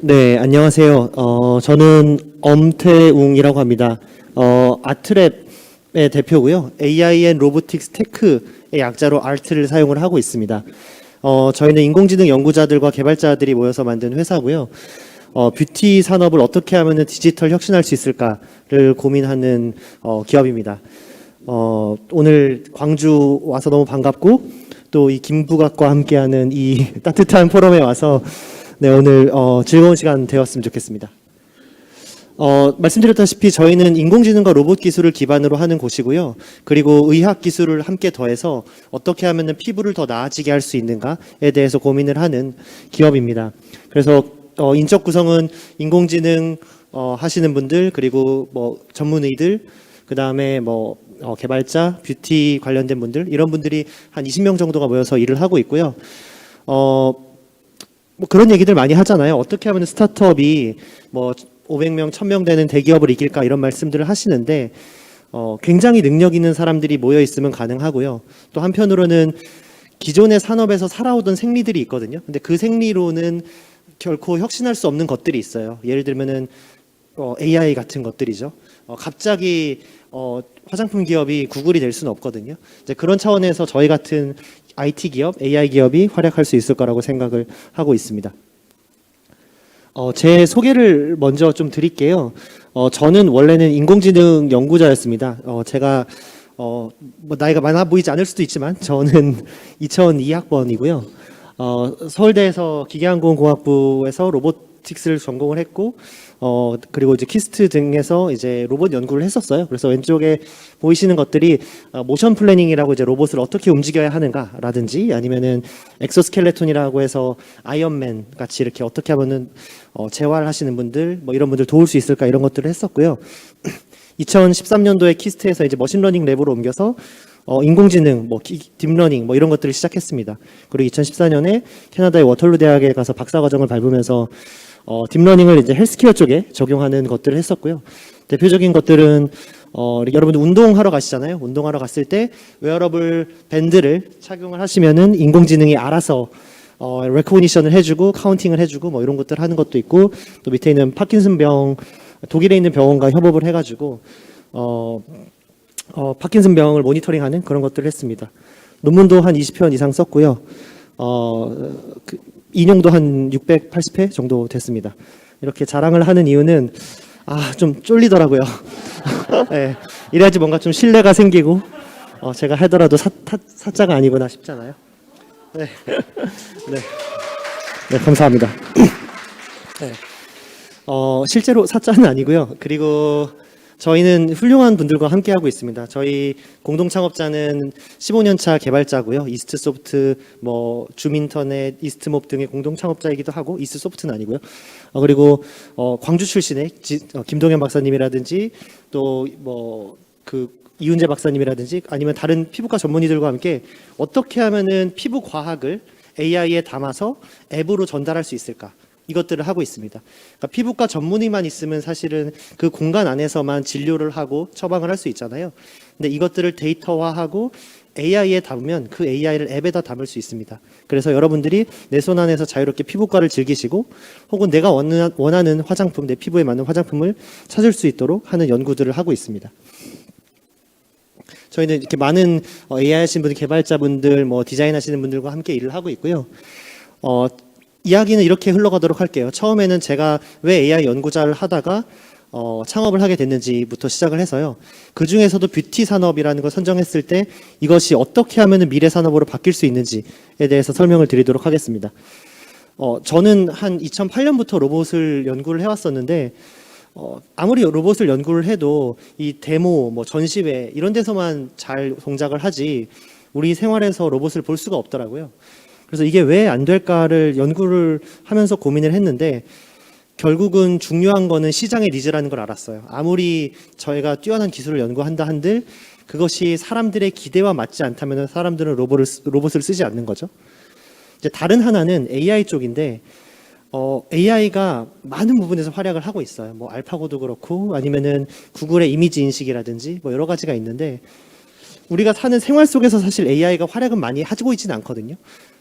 네, 안녕하세요. 저는 엄태웅이라고 합니다. 아트랩의 대표고요. AI&, 로보틱스, 테크의 약자로 ART를 사용을 하고 있습니다. 저희는 인공지능 연구자들과 개발자들이 모여서 만든 회사고요. 뷰티 산업을 어떻게 하면 디지털 혁신할 수 있을까를 고민하는 기업입니다. 오늘 광주 와서 너무 반갑고 또 이 김부각과 함께하는 이 따뜻한 포럼에 와서 네, 오늘 즐거운 시간 되었으면 좋겠습니다. 말씀드렸다시피 저희는 인공지능과 로봇 기술을 기반으로 하는 곳이고요. 그리고 의학 기술을 함께 더해서 어떻게 하면 피부를 더 나아지게 할 수 있는가에 대해서 고민을 하는 기업입니다. 그래서 인적 구성은 인공지능 하시는 분들, 그리고 뭐 전문의들, 그 다음에 뭐 개발자, 뷰티 관련된 분들, 이런 분들이 한 20명 정도가 모여서 일을 하고 있고요. 뭐 그런 얘기들 많이 하잖아요. 어떻게 하면 스타트업이 뭐 500명, 1000명 되는 대기업을 이길까, 이런 말씀들을 하시는데 굉장히 능력 있는 사람들이 모여 있으면 가능하고요. 또 한편으로는 기존의 산업에서 살아오던 생리들이 있거든요. 근데 그 생리로는 결코 혁신할 수 없는 것들이 있어요. 예를 들면은 AI 같은 것들이죠. 갑자기 화장품 기업이 구글이 될 수는 없거든요. 이제 그런 차원에서 저희 같은 IT 기업, AI 기업이 활약할 수 있을 거라고 생각을 하고 있습니다. 제 소개를 먼저 좀 드릴게요. 저는 원래는 인공지능 연구자였습니다. 제가 뭐 나이가 많아 보이지 않을 수도 있지만 저는 2002학번이고요. 서울대에서 기계항공공학부에서 로보틱스를 전공을 했고, 그리고 이제 키스트 등에서 이제 로봇 연구를 했었어요. 그래서 왼쪽에 보이시는 것들이 모션 플래닝이라고 이제 로봇을 어떻게 움직여야 하는가라든지, 아니면은 엑소스켈레톤이라고 해서 아이언맨 같이 이렇게 어떻게 하면은 재활하시는 분들, 뭐 이런 분들 도울 수 있을까, 이런 것들을 했었고요. 2013년도에 키스트에서 이제 머신러닝 랩으로 옮겨서 인공지능, 뭐 딥러닝, 뭐 이런 것들을 시작했습니다. 그리고 2014년에 캐나다의 워털루 대학에 가서 박사과정을 밟으면서 딥러닝을 이제 헬스케어 쪽에 적용하는 것들을 했었고요. 대표적인 것들은 여러분들 운동하러 가시잖아요. 운동하러 갔을 때 웨어러블 밴드를 착용을 하시면은 인공지능이 알아서 레코니션을 해주고 카운팅을 해주고 뭐 이런 것들 하는 것도 있고, 또 밑에 있는 파킨슨병, 독일에 있는 병원과 협업을 해가지고 파킨슨병을 모니터링하는 그런 것들을 했습니다. 논문도 한 20편 이상 썼고요. 인용도 한 680회 정도 됐습니다. 이렇게 자랑을 하는 이유는 좀 쫄리더라고요. 네, 이래야지 뭔가 좀 신뢰가 생기고 제가 하더라도 사자가 아니구나 싶잖아요. 네, 네, 네, 감사합니다. 네. 실제로 사자는 아니고요. 그리고 저희는 훌륭한 분들과 함께하고 있습니다. 저희 공동 창업자는 15년차 개발자고요. 이스트소프트, 뭐 줌인터넷, 이스트몹 등의 공동 창업자이기도 하고, 이스트소프트는 아니고요. 그리고 광주 출신의 김동현 박사님이라든지, 또 뭐 이윤재 박사님이라든지, 아니면 다른 피부과 전문의들과 함께 어떻게 하면은 피부 과학을 AI에 담아서 앱으로 전달할 수 있을까, 이것들을 하고 있습니다. 그러니까 피부과 전문의만 있으면 사실은 그 공간 안에서만 진료를 하고 처방을 할 수 있잖아요. 근데 이것들을 데이터화하고 AI에 담으면 그 AI를 앱에다 담을 수 있습니다. 그래서 여러분들이 내 손 안에서 자유롭게 피부과를 즐기시고, 혹은 내가 원하는 화장품, 내 피부에 맞는 화장품을 찾을 수 있도록 하는 연구들을 하고 있습니다. 저희는 이렇게 많은 AI 하시는 분들, 개발자분들, 뭐 디자인 하시는 분들과 함께 일을 하고 있고요. 이야기는 이렇게 흘러가도록 할게요. 처음에는 제가 왜 AI 연구자를 하다가 창업을 하게 됐는지부터 시작을 해서요. 그 중에서도 뷰티 산업이라는 걸 선정했을 때 이것이 어떻게 하면 미래 산업으로 바뀔 수 있는지에 대해서 설명을 드리도록 하겠습니다. 저는 한 2008년부터 로봇을 연구를 해왔었는데, 아무리 로봇을 연구를 해도 이 데모, 뭐 전시회 이런 데서만 잘 동작을 하지 우리 생활에서 로봇을 볼 수가 없더라고요. 그래서 이게 왜 안 될까를 연구를 하면서 고민을 했는데, 결국은 중요한 거는 시장의 니즈라는 걸 알았어요. 아무리 저희가 뛰어난 기술을 연구한다 한들 그것이 사람들의 기대와 맞지 않다면 사람들은 로봇을 쓰지 않는 거죠. 이제 다른 하나는 AI 쪽인데 AI가 많은 부분에서 활약을 하고 있어요. 뭐 알파고도 그렇고 아니면은 구글의 이미지 인식이라든지 뭐 여러 가지가 있는데 우리가 사는 생활 속에서 사실 AI가 활약은 많이 하고 있지는 않거든요.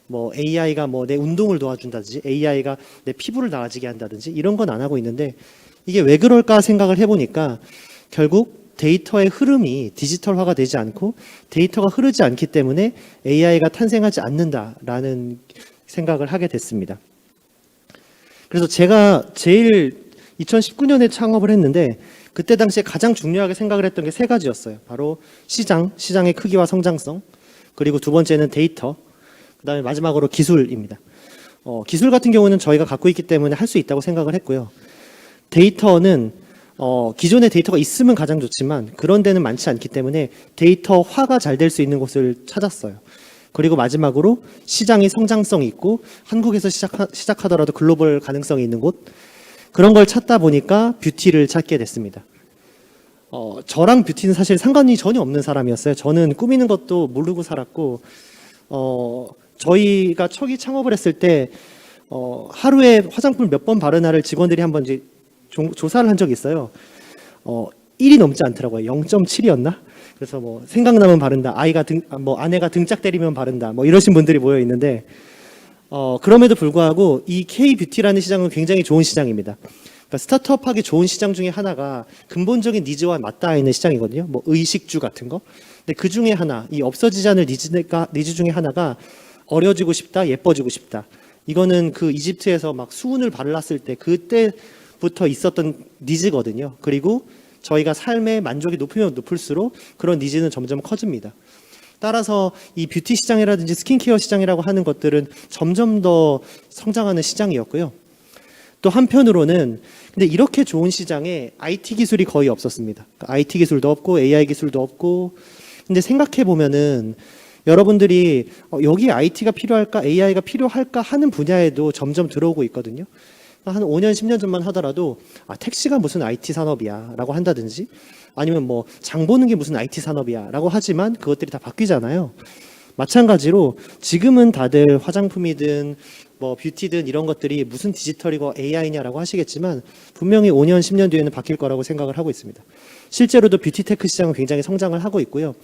뭐 AI가 뭐 내 운동을 도와준다든지 AI가 내 피부를 나아지게 한다든지 이런 건 안 하고 있는데 이게 왜 그럴까 생각을 해보니까 결국 데이터의 흐름이 디지털화가 되지 않고 데이터가 흐르지 않기 때문에 AI가 탄생하지 않는다라는 생각을 하게 됐습니다. 그래서 제가 제일 2019년에 창업을 했는데 그때 당시에 가장 중요하게 생각을 했던 게 세 가지였어요. 바로 시장의 크기와 성장성, 그리고 두 번째는 데이터, 그다음에 마지막으로 기술입니다. 기술 같은 경우는 저희가 갖고 있기 때문에 할 수 있다고 생각을 했고요. 데이터는 기존의 데이터가 있으면 가장 좋지만 그런 데는 많지 않기 때문에 데이터화가 잘 될 수 있는 곳을 찾았어요. 그리고 마지막으로 시장의 성장성이 있고 한국에서 시작하더라도 글로벌 가능성이 있는 곳, 그런 걸 찾다 보니까 뷰티를 찾게 됐습니다. 저랑 뷰티는 사실 상관이 전혀 없는 사람이었어요. 저는 꾸미는 것도 모르고 살았고 저희가 초기 창업을 했을 때 하루에 화장품을 몇 번 바르나를 직원들이 한번 이제 조사를 한 적이 있어요. 1이 넘지 않더라고요. 0.7이었나? 그래서 뭐 생각나면 바른다. 아내가 등짝 때리면 바른다. 뭐 이러신 분들이 모여 있는데 그럼에도 불구하고 이 K-뷰티라는 시장은 굉장히 좋은 시장입니다. 그러니까 스타트업하기 좋은 시장 중에 하나가 근본적인 니즈와 맞닿아 있는 시장이거든요. 뭐 의식주 같은 거. 근데 그 중에 하나, 이 없어지지 않을 니즈 중에 하나가 어려지고 싶다, 예뻐지고 싶다. 이거는 그 이집트에서 막 수은을 발랐을 때 그때부터 있었던 니즈거든요. 그리고 저희가 삶의 만족이 높으면 높을수록 그런 니즈는 점점 커집니다. 따라서 이 뷰티 시장이라든지 스킨케어 시장이라고 하는 것들은 점점 더 성장하는 시장이었고요. 또 한편으로는 근데 이렇게 좋은 시장에 IT 기술이 거의 없었습니다. IT 기술도 없고 AI 기술도 없고. 근데 생각해 보면은 여러분들이 여기 IT가 필요할까 AI가 필요할까 하는 분야에도 점점 들어오고 있거든요. 한 5년 10년 전만 하더라도 택시가 무슨 IT 산업이야 라고 한다든지 아니면 뭐 장 보는 게 무슨 IT 산업이야 라고 하지만 그것들이 다 바뀌잖아요. 마찬가지로 지금은 다들 화장품이든 뭐 뷰티든 이런 것들이 무슨 디지털이고 AI냐라고 하시겠지만 분명히 5년 10년 뒤에는 바뀔 거라고 생각을 하고 있습니다. 실제로도 뷰티 테크 시장은 굉장히 성장을 하고 있고요.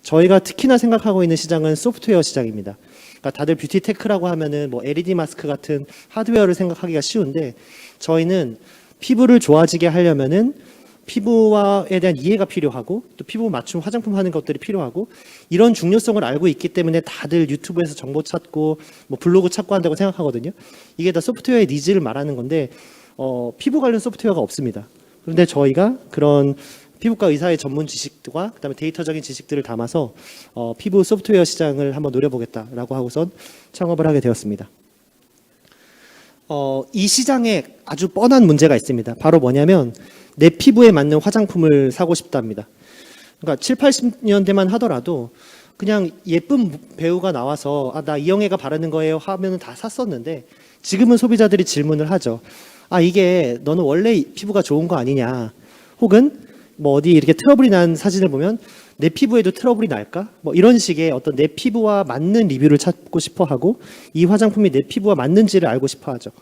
저희가 특히나 생각하고 있는 시장은 소프트웨어 시장입니다. 그러니까 다들 뷰티 테크라고 하면은 뭐 LED 마스크 같은 하드웨어를 생각하기가 쉬운데 저희는 피부를 좋아지게 하려면은 피부에 대한 이해가 필요하고 또 피부 맞춤 화장품 하는 것들이 필요하고 이런 중요성을 알고 있기 때문에 다들 유튜브에서 정보 찾고 뭐 블로그 찾고 한다고 생각하거든요. 이게 다 소프트웨어의 니즈를 말하는 건데 피부 관련 소프트웨어가 없습니다. 그런데 저희가 그런 피부과 의사의 전문 지식과 그다음에 데이터적인 지식들을 담아서 피부 소프트웨어 시장을 한번 노려보겠다라고 하고선 창업을 하게 되었습니다. 이 시장에 아주 뻔한 문제가 있습니다. 바로 뭐냐면 내 피부에 맞는 화장품을 사고 싶답니다. 그러니까 7, 80년대만 하더라도 그냥 예쁜 배우가 나와서 나 이영애가 바르는 거예요 하면 다 샀었는데 지금은 소비자들이 질문을 하죠. 이게 너는 원래 피부가 좋은 거 아니냐? 혹은 뭐 어디 이렇게 트러블이 난 사진을 보면 내 피부에도 트러블이 날까? 뭐 이런 식의 어떤 내 피부와 맞는 리뷰를 찾고 싶어 하고 이 화장품이 내 피부와 맞는지를 알고 싶어 하죠.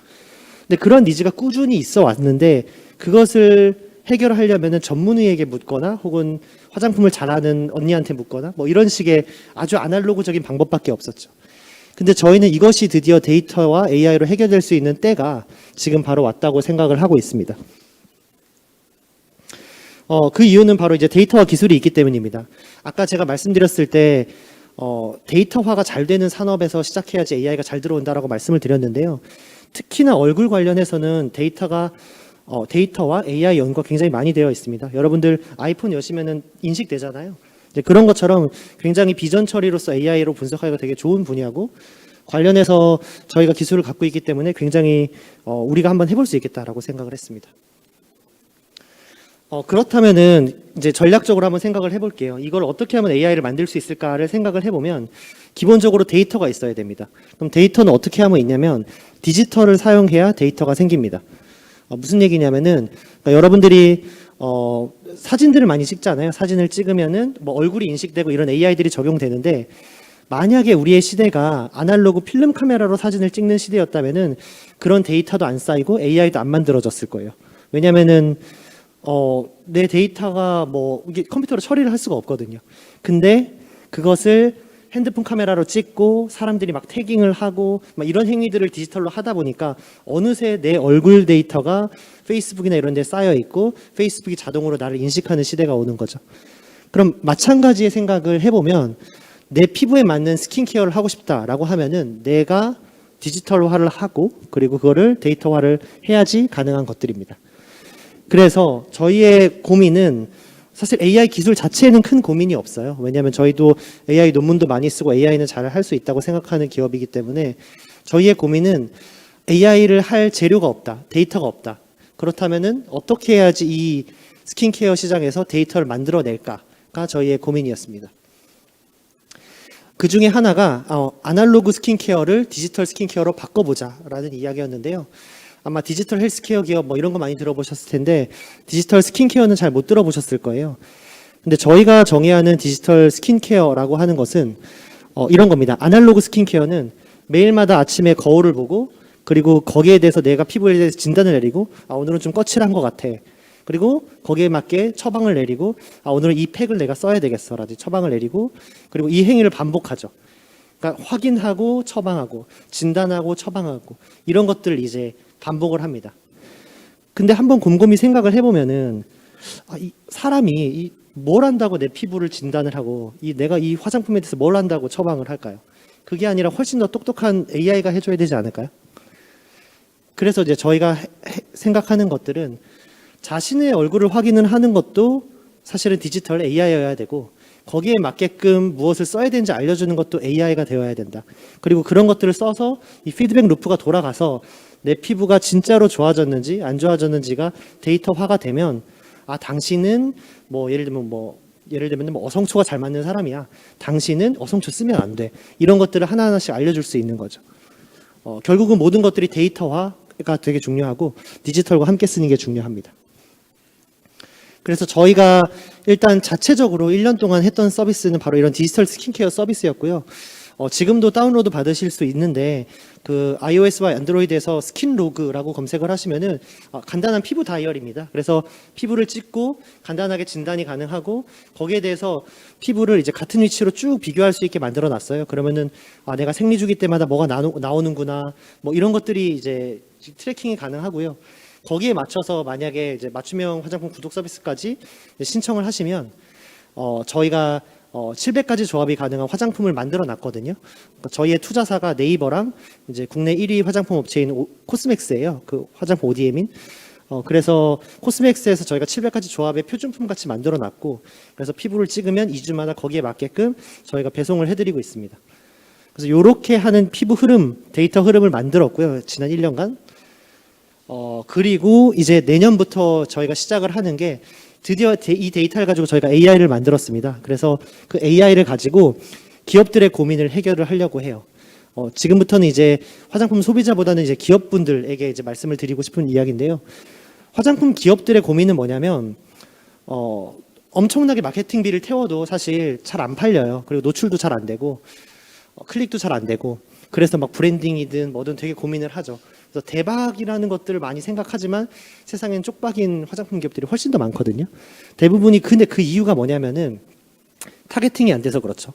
근데 그런 니즈가 꾸준히 있어 왔는데 그것을 해결하려면은 전문의에게 묻거나 혹은 화장품을 잘하는 언니한테 묻거나 뭐 이런 식의 아주 아날로그적인 방법밖에 없었죠. 근데 저희는 이것이 드디어 데이터와 AI로 해결될 수 있는 때가 지금 바로 왔다고 생각을 하고 있습니다. 그 이유는 바로 이제 데이터와 기술이 있기 때문입니다. 아까 제가 말씀드렸을 때 데이터화가 잘 되는 산업에서 시작해야지 AI가 잘 들어온다라고 말씀을 드렸는데요. 특히나 얼굴 관련해서는 데이터와 AI 연구가 굉장히 많이 되어 있습니다. 여러분들 아이폰 여시면은 인식되잖아요. 이제 그런 것처럼 굉장히 비전 처리로서 AI로 분석하기가 되게 좋은 분야고 관련해서 저희가 기술을 갖고 있기 때문에 굉장히 우리가 한번 해볼 수 있겠다라고 생각을 했습니다. 그렇다면은 이제 전략적으로 한번 생각을 해볼게요. 이걸 어떻게 하면 AI를 만들 수 있을까를 생각을 해보면 기본적으로 데이터가 있어야 됩니다. 그럼 데이터는 어떻게 하면 있냐면 디지털을 사용해야 데이터가 생깁니다. 무슨 얘기냐면은 그러니까 여러분들이 사진들을 많이 찍잖아요. 사진을 찍으면은 뭐 얼굴이 인식되고 이런 AI들이 적용되는데, 만약에 우리의 시대가 아날로그 필름 카메라로 사진을 찍는 시대였다면은 그런 데이터도 안 쌓이고 AI도 안 만들어졌을 거예요. 왜냐면은 내 데이터가 뭐 이게 컴퓨터로 처리를 할 수가 없거든요. 근데 그것을 핸드폰 카메라로 찍고 사람들이 막 태깅을 하고 막 이런 행위들을 디지털로 하다 보니까 어느새 내 얼굴 데이터가 페이스북이나 이런 데 쌓여 있고 페이스북이 자동으로 나를 인식하는 시대가 오는 거죠. 그럼 마찬가지의 생각을 해보면, 내 피부에 맞는 스킨케어를 하고 싶다라고 하면은 내가 디지털화를 하고 그리고 그거를 데이터화를 해야지 가능한 것들입니다. 그래서 저희의 고민은 사실 AI 기술 자체에는 큰 고민이 없어요. 왜냐하면 저희도 AI 논문도 많이 쓰고 AI는 잘 할 수 있다고 생각하는 기업이기 때문에, 저희의 고민은 AI를 할 재료가 없다, 데이터가 없다. 그렇다면은 어떻게 해야지 이 스킨케어 시장에서 데이터를 만들어낼까가 저희의 고민이었습니다. 그 중에 하나가 아날로그 스킨케어를 디지털 스킨케어로 바꿔보자라는 이야기였는데요. 아마 디지털 헬스케어 기업 뭐 이런 거 많이 들어보셨을 텐데 디지털 스킨케어는 잘 못 들어보셨을 거예요. 근데 저희가 정의하는 디지털 스킨케어라고 하는 것은 이런 겁니다. 아날로그 스킨케어는 매일마다 아침에 거울을 보고 그리고 거기에 대해서 내가 피부에 대해서 진단을 내리고 오늘은 좀 거칠한 것 같아. 그리고 거기에 맞게 처방을 내리고 오늘은 이 팩을 내가 써야 되겠어라든지 처방을 내리고 그리고 이 행위를 반복하죠. 그러니까 확인하고 처방하고 진단하고 처방하고 이런 것들을 이제 반복을 합니다. 근데 한번 곰곰이 생각을 해보면은 이 사람이 뭘 한다고 내 피부를 진단을 하고 내가 이 화장품에 대해서 뭘 한다고 처방을 할까요? 그게 아니라 훨씬 더 똑똑한 AI가 해줘야 되지 않을까요? 그래서 이제 저희가 생각하는 것들은 자신의 얼굴을 확인을 하는 것도 사실은 디지털 AI여야 되고 거기에 맞게끔 무엇을 써야 되는지 알려주는 것도 AI가 되어야 된다. 그리고 그런 것들을 써서 이 피드백 루프가 돌아가서 내 피부가 진짜로 좋아졌는지 안 좋아졌는지가 데이터화가 되면 당신은 예를 들면 어성초가 잘 맞는 사람이야. 당신은 어성초 쓰면 안 돼. 이런 것들을 하나하나씩 알려줄 수 있는 거죠. 결국은 모든 것들이 데이터화가 되게 중요하고 디지털과 함께 쓰는 게 중요합니다. 그래서 저희가 일단 자체적으로 1년 동안 했던 서비스는 바로 이런 디지털 스킨케어 서비스였고요. 지금도 다운로드 받으실 수 있는데 그 iOS와 안드로이드에서 스킨로그라고 검색을 하시면은 간단한 피부 다이어리입니다. 그래서 피부를 찍고 간단하게 진단이 가능하고 거기에 대해서 피부를 이제 같은 위치로 쭉 비교할 수 있게 만들어 놨어요. 그러면은 내가 생리주기 때마다 뭐가 나오는구나 뭐 이런 것들이 이제 트래킹이 가능하고요. 거기에 맞춰서 만약에 이제 맞춤형 화장품 구독 서비스까지 신청을 하시면 저희가 700가지 조합이 가능한 화장품을 만들어 놨거든요. 그러니까 저희의 투자사가 네이버랑 이제 국내 1위 화장품 업체인 코스맥스예요. 그 화장품 ODM인. 그래서 코스맥스에서 저희가 700가지 조합의 표준품 같이 만들어 놨고, 그래서 피부를 찍으면 2주마다 거기에 맞게끔 저희가 배송을 해드리고 있습니다. 그래서 이렇게 하는 피부 흐름, 데이터 흐름을 만들었고요. 지난 1년간. 그리고 이제 내년부터 저희가 시작을 하는 게 드디어 이 데이터를 가지고 저희가 AI를 만들었습니다. 그래서 그 AI를 가지고 기업들의 고민을 해결을 하려고 해요. 지금부터는 이제 화장품 소비자보다는 이제 기업분들에게 이제 말씀을 드리고 싶은 이야기인데요. 화장품 기업들의 고민은 뭐냐면 엄청나게 마케팅비를 태워도 사실 잘 안 팔려요. 그리고 노출도 잘 안 되고 클릭도 잘 안 되고 그래서 막 브랜딩이든 뭐든 되게 고민을 하죠. 그래서 대박이라는 것들을 많이 생각하지만 세상엔 쪽박인 화장품 기업들이 훨씬 더 많거든요. 대부분이 근데 그 이유가 뭐냐면은 타겟팅이 안 돼서 그렇죠.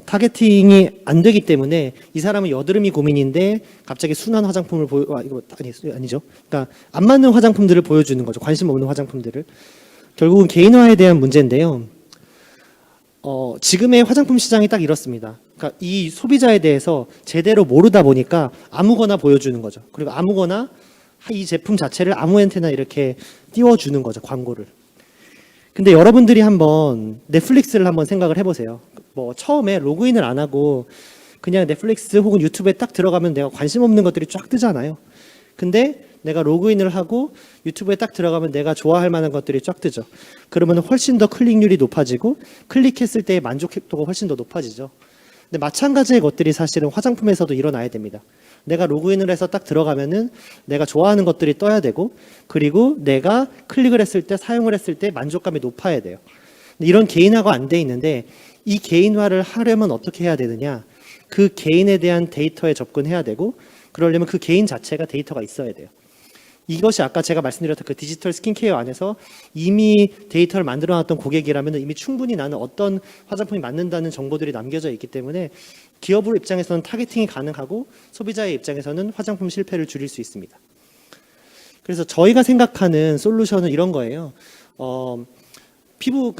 타겟팅이 안 되기 때문에 이 사람은 여드름이 고민인데 갑자기 순한 화장품을 이거 아니죠. 그러니까 안 맞는 화장품들을 보여주는 거죠. 관심 없는 화장품들을. 결국은 개인화에 대한 문제인데요. 지금의 화장품 시장이 딱 이렇습니다. 그러니까 이 소비자에 대해서 제대로 모르다 보니까 아무거나 보여주는 거죠. 그리고 아무거나 이 제품 자체를 아무한테나 이렇게 띄워주는 거죠, 광고를. 근데 여러분들이 한번 넷플릭스를 한번 생각을 해보세요. 처음에 로그인을 안 하고 그냥 넷플릭스 혹은 유튜브에 딱 들어가면 내가 관심 없는 것들이 쫙 뜨잖아요. 근데 내가 로그인을 하고 유튜브에 딱 들어가면 내가 좋아할 만한 것들이 쫙 뜨죠. 그러면 훨씬 더 클릭률이 높아지고 클릭했을 때의 만족도가 훨씬 더 높아지죠. 근데 마찬가지의 것들이 사실은 화장품에서도 일어나야 됩니다. 내가 로그인을 해서 딱 들어가면은 내가 좋아하는 것들이 떠야 되고, 그리고 내가 클릭을 했을 때, 사용을 했을 때 만족감이 높아야 돼요. 이런 개인화가 안 돼 있는데, 이 개인화를 하려면 어떻게 해야 되느냐? 그 개인에 대한 데이터에 접근해야 되고, 그러려면 그 개인 자체가 데이터가 있어야 돼요. 이것이 아까 제가 말씀드렸던 그 디지털 스킨케어 안에서 이미 데이터를 만들어 놨던 고객이라면 이미 충분히 나는 어떤 화장품이 맞는다는 정보들이 남겨져 있기 때문에 기업의 입장에서는 타겟팅이 가능하고 소비자의 입장에서는 화장품 실패를 줄일 수 있습니다. 그래서 저희가 생각하는 솔루션은 이런 거예요. 피부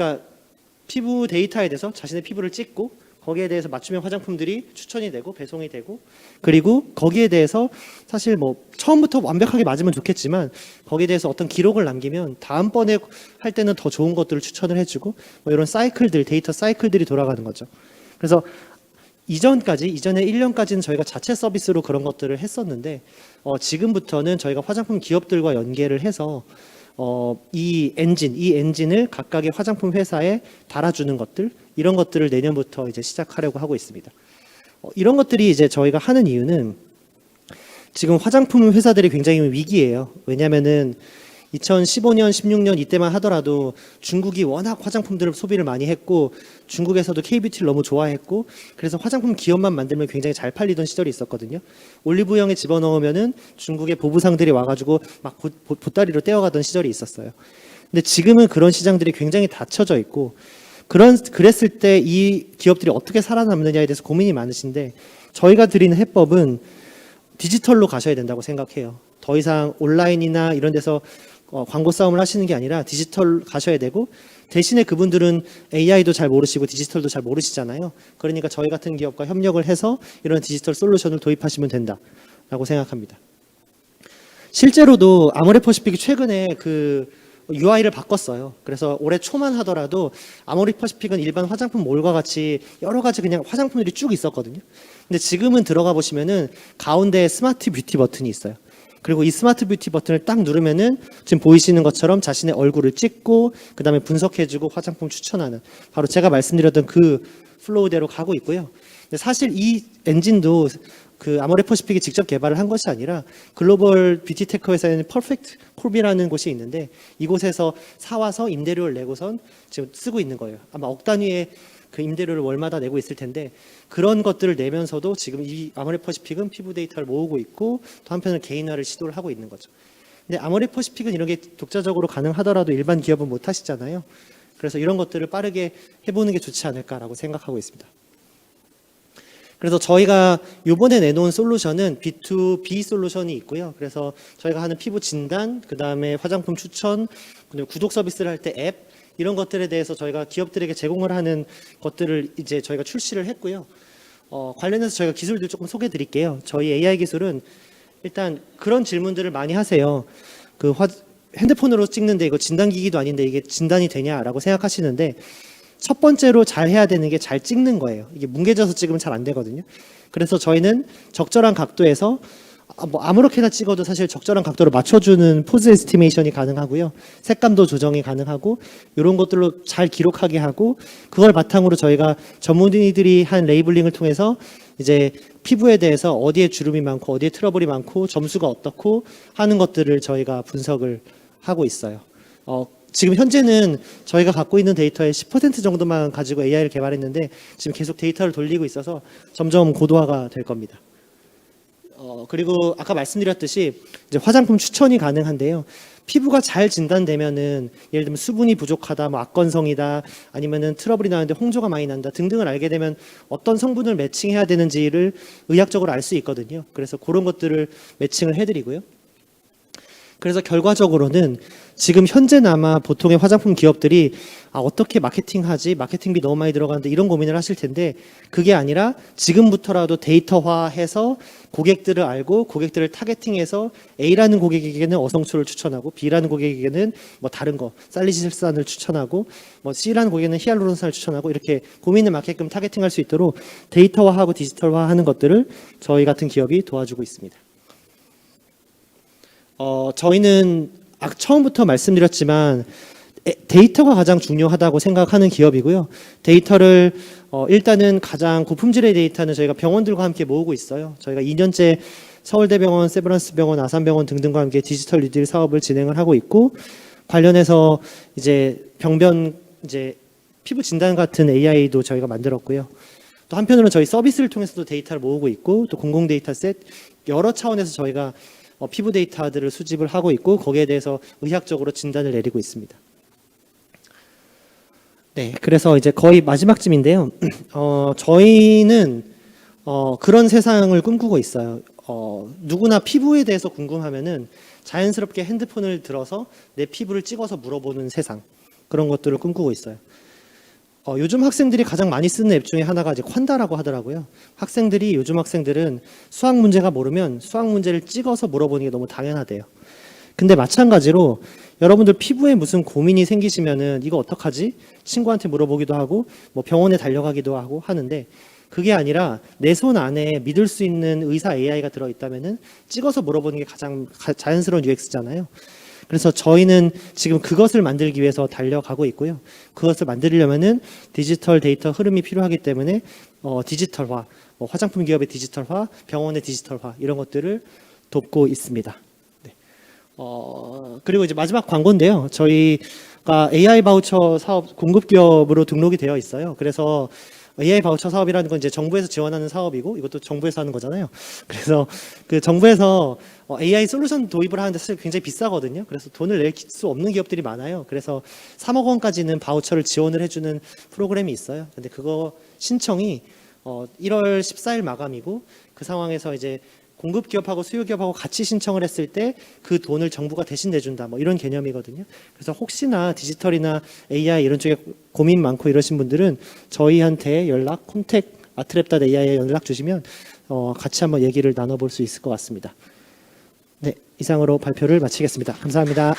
데이터에 대해서 자신의 피부를 찍고 거기에 대해서 맞춤형 화장품들이 추천이 되고 배송이 되고, 그리고 거기에 대해서 사실 뭐 처음부터 완벽하게 맞으면 좋겠지만 거기에 대해서 어떤 기록을 남기면 다음번에 할 때는 더 좋은 것들을 추천을 해주고, 뭐 이런 사이클들, 데이터 사이클들이 돌아가는 거죠. 그래서 이전에 1년까지는 저희가 자체 서비스로 그런 것들을 했었는데, 지금부터는 저희가 화장품 기업들과 연계를 해서 이 엔진을 각각의 화장품 회사에 달아주는 것들, 이런 것들을 내년부터 이제 시작하려고 하고 있습니다. 이런 것들이 이제 저희가 하는 이유는 지금 화장품 회사들이 굉장히 위기예요. 왜냐면은 2015년, 16년 이때만 하더라도 중국이 워낙 화장품들을 소비를 많이 했고 중국에서도 K뷰티를 너무 좋아했고 그래서 화장품 기업만 만들면 굉장히 잘 팔리던 시절이 있었거든요. 올리브영에 집어넣으면은 중국의 보부상들이 와가지고 막 보따리로 떼어가던 시절이 있었어요. 근데 지금은 그런 시장들이 굉장히 닫혀져 있고 그랬을 때 이 기업들이 어떻게 살아남느냐에 대해서 고민이 많으신데 저희가 드리는 해법은 디지털로 가셔야 된다고 생각해요. 더 이상 온라인이나 이런 데서 광고 싸움을 하시는 게 아니라 디지털 가셔야 되고 대신에 그분들은 AI도 잘 모르시고 디지털도 잘 모르시잖아요. 그러니까 저희 같은 기업과 협력을 해서 이런 디지털 솔루션을 도입하시면 된다라고 생각합니다. 실제로도 아모레퍼시픽이 최근에 그 UI를 바꿨어요. 그래서 올해 초만 하더라도 아모레퍼시픽은 일반 화장품 몰과 같이 여러 가지 그냥 화장품들이 쭉 있었거든요. 근데 지금은 들어가 보시면은 가운데에 스마트 뷰티 버튼이 있어요. 그리고 이 스마트 뷰티 버튼을 딱 누르면은 지금 보이시는 것처럼 자신의 얼굴을 찍고 그 다음에 분석해주고 화장품 추천하는 바로 제가 말씀드렸던 그 플로우대로 가고 있고요. 근데 사실 이 엔진도 그 아모레퍼시픽이 직접 개발을 한 것이 아니라 글로벌 뷰티 테크 회사에는 퍼펙트 콜비라는 곳이 있는데 이곳에서 사와서 임대료를 내고선 지금 쓰고 있는 거예요. 아마 억 단위의 그 임대료를 월마다 내고 있을 텐데 그런 것들을 내면서도 지금 이 아모레퍼시픽은 피부 데이터를 모으고 있고 또 한편으로 개인화를 시도를 하고 있는 거죠. 근데 아모레퍼시픽은 이런 게 독자적으로 가능하더라도 일반 기업은 못 하시잖아요. 그래서 이런 것들을 빠르게 해보는 게 좋지 않을까라고 생각하고 있습니다. 그래서 저희가 이번에 내놓은 솔루션은 B2B 솔루션이 있고요. 그래서 저희가 하는 피부 진단, 그 다음에 화장품 추천, 구독 서비스를 할 때 앱, 이런 것들에 대해서 저희가 기업들에게 제공을 하는 것들을 이제 저희가 출시를 했고요. 관련해서 저희가 기술들 조금 소개해 드릴게요. 저희 AI 기술은 일단 그런 질문들을 많이 하세요. 핸드폰으로 찍는데 이거 진단기기도 아닌데 이게 진단이 되냐라고 생각하시는데 첫 번째로 잘 해야 되는 게 잘 찍는 거예요. 이게 뭉개져서 찍으면 잘 안 되거든요. 그래서 저희는 적절한 각도에서 아무렇게나 찍어도 사실 적절한 각도로 맞춰주는 포즈 에스티메이션이 가능하고요. 색감도 조정이 가능하고 이런 것들로 잘 기록하게 하고 그걸 바탕으로 저희가 전문의들이 한 레이블링을 통해서 이제 피부에 대해서 어디에 주름이 많고 어디에 트러블이 많고 점수가 어떻고 하는 것들을 저희가 분석을 하고 있어요. 지금 현재는 저희가 갖고 있는 데이터의 10% 정도만 가지고 AI를 개발했는데 지금 계속 데이터를 돌리고 있어서 점점 고도화가 될 겁니다. 그리고 아까 말씀드렸듯이 이제 화장품 추천이 가능한데요. 피부가 잘 진단되면은 예를 들면 수분이 부족하다, 뭐 악건성이다, 아니면은 트러블이 나는데 홍조가 많이 난다 등등을 알게 되면 어떤 성분을 매칭해야 되는지를 의학적으로 알 수 있거든요. 그래서 그런 것들을 매칭을 해드리고요. 그래서 결과적으로는 지금 현재나마 보통의 화장품 기업들이 어떻게 마케팅하지? 마케팅비 너무 많이 들어가는데 이런 고민을 하실 텐데 그게 아니라 지금부터라도 데이터화해서 고객들을 알고 고객들을 타겟팅해서 A라는 고객에게는 어성초를 추천하고 B라는 고객에게는 뭐 다른 거 살리실산을 추천하고 뭐 C라는 고객에게는 히알루론산을 추천하고 이렇게 고민을 맞게끔 타겟팅할 수 있도록 데이터화하고 디지털화하는 것들을 저희 같은 기업이 도와주고 있습니다. 저희는 처음부터 말씀드렸지만 데이터가 가장 중요하다고 생각하는 기업이고요. 데이터를 일단은 가장 고품질의 데이터는 저희가 병원들과 함께 모으고 있어요. 저희가 2년째 서울대병원, 세브란스병원, 아산병원 등등과 함께 디지털 뉴딜 사업을 진행을 하고 있고, 관련해서 이제 병변 이제 피부 진단 같은 AI도 저희가 만들었고요. 또 한편으로는 저희 서비스를 통해서도 데이터를 모으고 있고, 또 공공 데이터셋 여러 차원에서 저희가 피부 데이터들을 수집을 하고 있고, 거기에 대해서 의학적으로 진단을 내리고 있습니다. 네, 그래서 이제 거의 마지막쯤인데요. 저희는 그런 세상을 꿈꾸고 있어요. 누구나 피부에 대해서 궁금하면은 자연스럽게 핸드폰을 들어서 내 피부를 찍어서 물어보는 세상, 그런 것들을 꿈꾸고 있어요. 요즘 학생들이 가장 많이 쓰는 앱 중에 하나가 이제 콴다라고 하더라고요. 요즘 학생들은 수학 문제가 모르면 수학 문제를 찍어서 물어보는 게 너무 당연하대요. 근데 마찬가지로 여러분들 피부에 무슨 고민이 생기시면은 이거 어떡하지? 친구한테 물어보기도 하고 뭐 병원에 달려가기도 하고 하는데, 그게 아니라 내 손 안에 믿을 수 있는 의사 AI가 들어있다면은 찍어서 물어보는 게 가장 자연스러운 UX잖아요. 그래서 저희는 지금 그것을 만들기 위해서 달려가고 있고요. 그것을 만들려면은 디지털 데이터 흐름이 필요하기 때문에 디지털화, 화장품 기업의 디지털화, 병원의 디지털화, 이런 것들을 돕고 있습니다. 네. 그리고 이제 마지막 광고인데요. 저희가 AI 바우처 사업 공급 기업으로 등록이 되어 있어요. 그래서 AI 바우처 사업이라는 건 이제 정부에서 지원하는 사업이고, 이것도 정부에서 하는 거잖아요. 그래서 그 정부에서 AI 솔루션 도입을 하는데 사실 굉장히 비싸거든요. 그래서 돈을 낼 수 없는 기업들이 많아요. 그래서 3억 원까지는 바우처를 지원을 해주는 프로그램이 있어요. 근데 그거 신청이 1월 14일 마감이고, 그 상황에서 이제 공급 기업하고 수요 기업하고 같이 신청을 했을 때 그 돈을 정부가 대신 내준다, 뭐 이런 개념이거든요. 그래서 혹시나 디지털이나 AI 이런 쪽에 고민 많고 이러신 분들은 저희한테 콘택 아트랩.ai에 연락 주시면 같이 한번 얘기를 나눠볼 수 있을 것 같습니다. 네, 이상으로 발표를 마치겠습니다. 감사합니다.